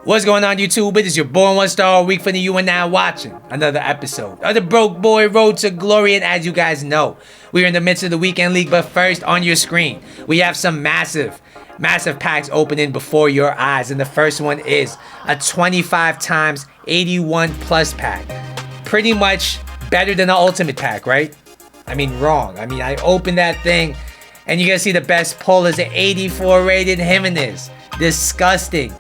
What's going on, YouTube? It is your boy One Star Week for you and now watching another episode of the Broke Boy Road to Glory. And as you guys know, we are in the midst of the weekend league. But first, on your screen, we have some massive packs opening before your eyes. And the first one is a 25 times 81 plus pack. Pretty much better than the ultimate pack, right? I mean, wrong. I mean, I opened that thing and you guys see the best pull is an 84 rated Jimenez. Disgusting.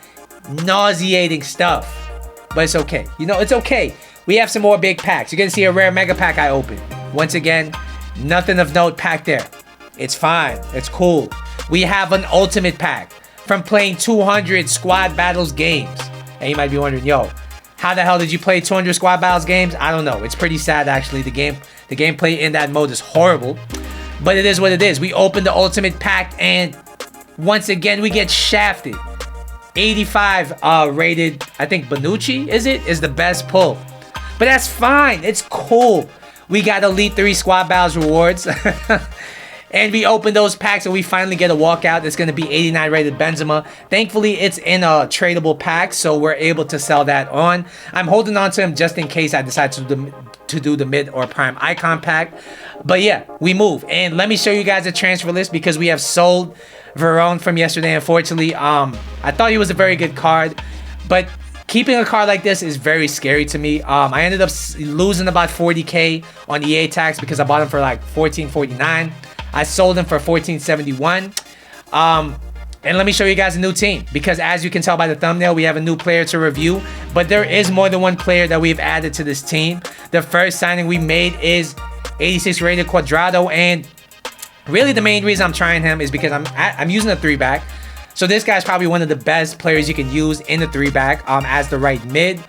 Nauseating stuff, but it's okay. You know, it's okay. We have some more big packs. You're gonna see a rare mega pack I opened. Once again, nothing of note pack there. It's fine. It's cool. We have an ultimate pack from playing 200 squad battles games. And you might be wondering, yo, how the hell did you play 200 squad battles games? I don't know. It's pretty sad actually. The gameplay in that mode is horrible, but it is what it is. We opened the ultimate pack and once again we get shafted. 85 rated, I think Bonucci is the best pull, but that's fine. It's cool. We got Elite 3 squad battles rewards and we open those packs and we finally get a walkout. It's going to be 89 rated Benzema. Thankfully it's in a tradable pack, so we're able to sell that on. I'm holding on to him just in case I decide to do the mid or prime icon pack. But yeah, we move and let me show you guys the transfer list because we have sold Verón from yesterday. Unfortunately, I thought he was a very good card, but keeping a card like this is very scary to me. I ended up losing about 40k on EA tax because I bought him for like $14.49. I sold him for $14.71. And let me show you guys a new team because as you can tell by the thumbnail, we have a new player to review, but there is more than one player that we've added to this team. The first signing we made is 86 rated Cuadrado, and really the main reason I'm trying him is because I'm using a 3-back. So this guy's probably one of the best players you can use in the 3-back as the right mid.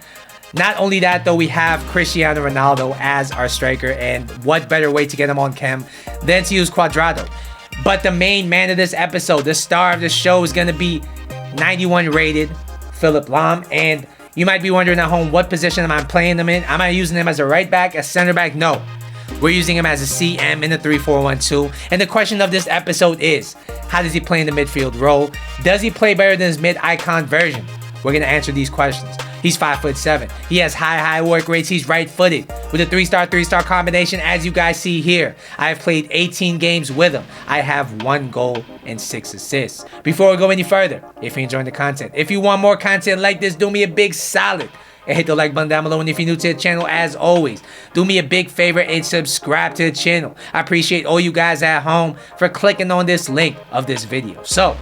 Not only that though, we have Cristiano Ronaldo as our striker, and what better way to get him on chem than to use Cuadrado. But the main man of this episode, the star of the show, is going to be 91 rated Philipp Lahm. And you might be wondering at home, what position am I playing him in? Am I using him as a right back, a center back? No. We're using him as a CM in the 3-4-1-2. And the question of this episode is, how does he play in the midfield role? Does he play better than his mid-icon version? We're going to answer these questions. He's 5'7". He has high work rates. He's right-footed with a 3-star combination, as you guys see here. I have played 18 games with him. I have 1 goal and 6 assists. Before we go any further, if you're enjoying the content, if you want more content like this, do me a big solid and hit the like button down below. And if you're new to the channel, as always, do me a big favor and subscribe to the channel. I appreciate all you guys at home for clicking on this link of this video. So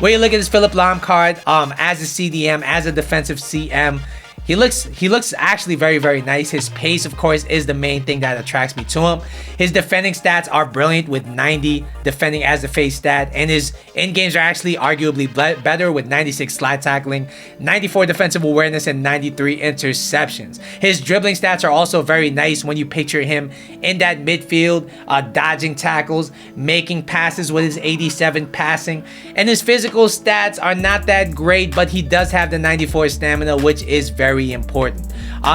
when you look at this Philipp Lahm card, as a CDM, as a defensive CM, he looks actually very nice. His pace, of course, is the main thing that attracts me to him. His defending stats are brilliant with 90 defending as the face stat, and his in games are actually arguably better with 96 slide tackling, 94 defensive awareness, and 93 interceptions. His dribbling stats are also very nice when you picture him in that midfield, dodging tackles, making passes with his 87 passing, and his physical stats are not that great, but he does have the 94 stamina, which is very important.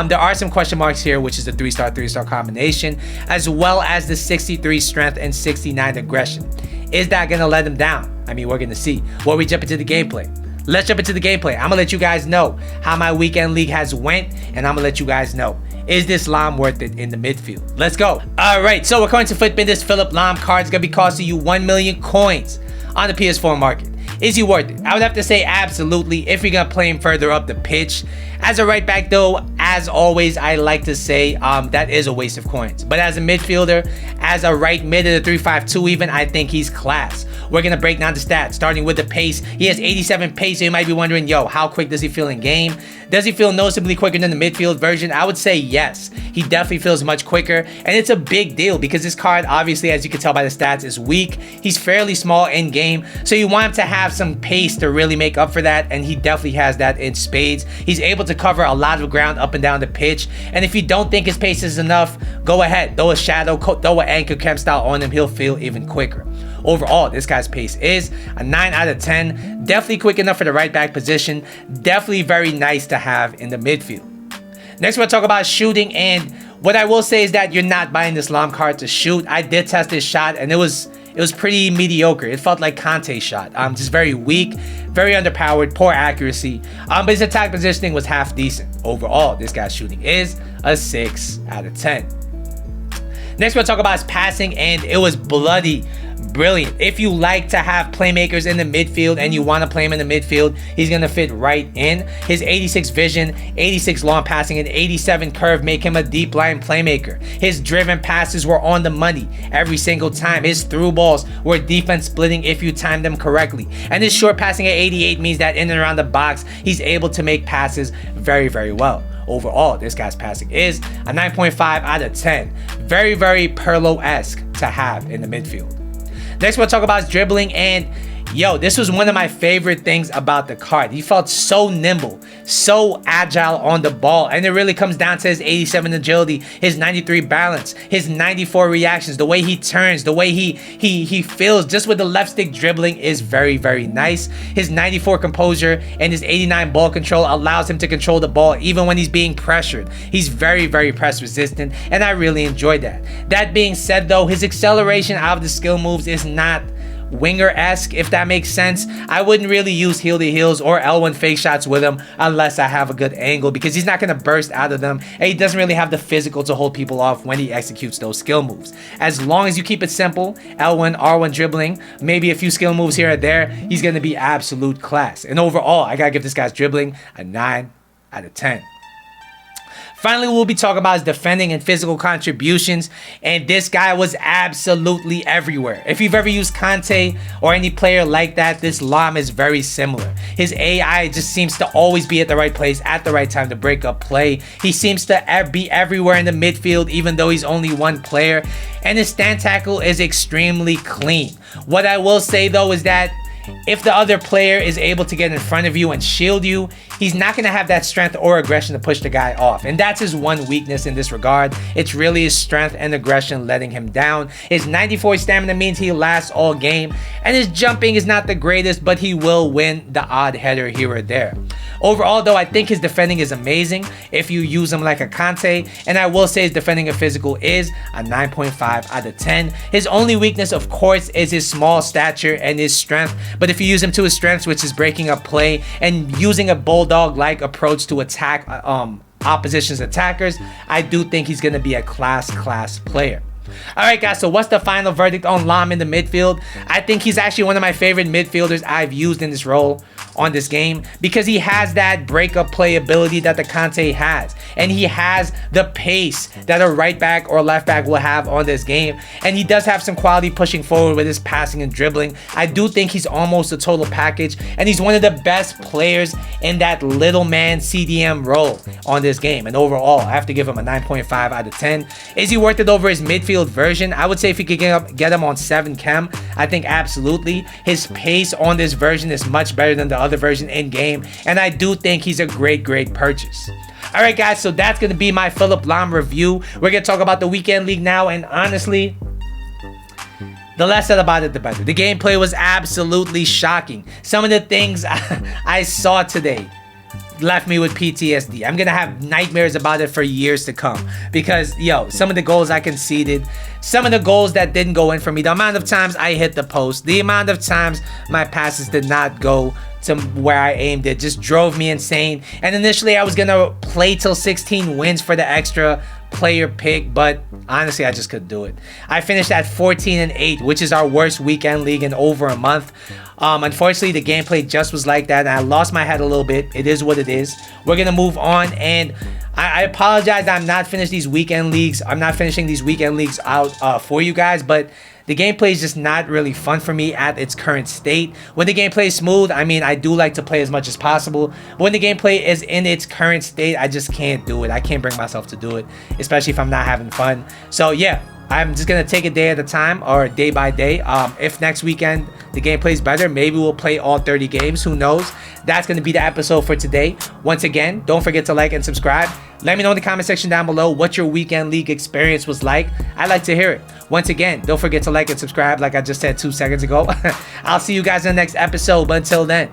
There are some question marks here, which is the 3-star combination, as well as the 63 strength and 69 aggression. Is that gonna let him down? I mean, we're gonna see. Well, we jump into the gameplay. Let's jump into the gameplay. I'm gonna let you guys know how my weekend league has went, and I'm gonna let you guys know, is this Lahm worth it in the midfield? Let's go. All right, so according to Footbin, this Philipp Lahm card is gonna be costing you 1 million coins on the PS4 market. Is he worth it? I would have to say absolutely if you're gonna play him further up the pitch. As a right back though, as always, I like to say that is a waste of coins. But as a midfielder, as a right mid of the 3-5-2 even, I think he's class. We're gonna break down the stats, starting with the pace. He has 87 pace, so you might be wondering, yo, how quick does he feel in game? Does he feel noticeably quicker than the midfield version? I would say yes. He definitely feels much quicker, and it's a big deal because this card, obviously, as you can tell by the stats, is weak. He's fairly small in game, so you want him to have some pace to really make up for that, and he definitely has that in spades. He's able to cover a lot of ground up and down the pitch, and if you don't think his pace is enough, go ahead, throw a shadow, throw an anchor chem style on him, he'll feel even quicker. Overall, this guy's pace is a 9 out of 10. Definitely quick enough for the right back position. Definitely very nice to have in the midfield. Next, we'll talk about shooting, and what I will say is that you're not buying this Lahm card to shoot. I did test this shot, and it was it was pretty mediocre. It felt like Kante's shot. Just very weak, very underpowered, poor accuracy. But his attack positioning was half decent. Overall, this guy's shooting is a 6 out of 10. Next, we'll talk about his passing, and it was bloody brilliant. If you like to have playmakers in the midfield and you want to play him in the midfield, he's going to fit right in. His 86 vision, 86 long passing, and 87 curve make him a deep line playmaker. His driven passes were on the money every single time. His through balls were defense splitting if you timed them correctly. And his short passing at 88 means that in and around the box, he's able to make passes very, very well. Overall, this guy's passing is a 9.5 out of 10. Very, very Pirlo-esque to have in the midfield. Next, we'll talk about his dribbling, and yo, this was one of my favorite things about the card. He felt so nimble, so agile on the ball, and it really comes down to his 87 agility, his 93 balance, his 94 reactions, the way he turns, the way he feels just with the left stick dribbling is very, very nice. His 94 composure and his 89 ball control allows him to control the ball even when he's being pressured. He's very, very press resistant, and I really enjoyed that. That being said though, his acceleration out of the skill moves is not winger-esque, if that makes sense. I wouldn't really use heel to heels or L1 fake shots with him unless I have a good angle, because he's not going to burst out of them, and he doesn't really have the physical to hold people off when he executes those skill moves. As long as you keep it simple, L1, R1 dribbling, maybe a few skill moves here and there, he's going to be absolute class. And overall, I got to give this guy's dribbling a 9 out of 10. Finally, we'll be talking about his defending and physical contributions, and this guy was absolutely everywhere. If you've ever used Kante or any player like that, this Lahm is very similar. His AI just seems to always be at the right place at the right time to break up play. He seems to be everywhere in the midfield, even though he's only one player, and his stand tackle is extremely clean. What I will say though is that if the other player is able to get in front of you and shield you, he's not going to have that strength or aggression to push the guy off. And that's his one weakness in this regard. It's really his strength and aggression letting him down. His 94 stamina means he lasts all game. And his jumping is not the greatest, but he will win the odd header here or there. Overall, though, I think his defending is amazing if you use him like a Kante. And I will say his defending and physical is a 9.5 out of 10. His only weakness, of course, is his small stature and his strength. But if you use him to his strengths, which is breaking up play and using a bulldog-like approach to attack opposition's attackers, I do think he's going to be a class player. Alright guys, so what's the final verdict on Lahm in the midfield? I think he's actually one of my favorite midfielders I've used in this role on this game, because he has that breakup play ability that the Kante has, and he has the pace that a right back or left back will have on this game, and he does have some quality pushing forward with his passing and dribbling. I do think he's almost a total package, and he's one of the best players in that little man CDM role on this game. And overall, I have to give him a 9.5 out of 10. Is he worth it over his midfield version? I would say if you could get him on 7 chem, I think absolutely. His pace on this version is much better than the other version in game, and I do think he's a great purchase. Alright guys, so that's going to be my Philipp Lahm review. We're going to talk about the weekend league now, and honestly, the less said about it, the better. The gameplay was absolutely shocking. Some of the things I saw today left me with PTSD. I'm gonna have nightmares about it for years to come, because yo, some of the goals I conceded, some of the goals that didn't go in for me, the amount of times I hit the post, the amount of times my passes did not go to where I aimed it, just drove me insane. And initially I was gonna play till 16 wins for the extra player pick, but honestly I just couldn't do it. I finished at 14-8, which is our worst weekend league in over a month. Unfortunately, the gameplay just was like that, and I lost my head a little bit. It is what it is. We're gonna move on, and I apologize that I'm not finishing these weekend leagues. I'm not finishing these weekend leagues out for you guys, but the gameplay is just not really fun for me at its current state. When the gameplay is smooth, I mean, I do like to play as much as possible. But when the gameplay is in its current state, I just can't do it. I can't bring myself to do it, especially if I'm not having fun. So yeah, I'm just gonna take it day at a time, or day by day. If next weekend the gameplay is better, maybe we'll play all 30 games. Who knows? That's gonna be the episode for today. Once again, don't forget to like and subscribe. Let me know in the comment section down below what your weekend league experience was like. I'd like to hear it. Once again, don't forget to like and subscribe like I just said 2 seconds ago. I'll see you guys in the next episode, but until then,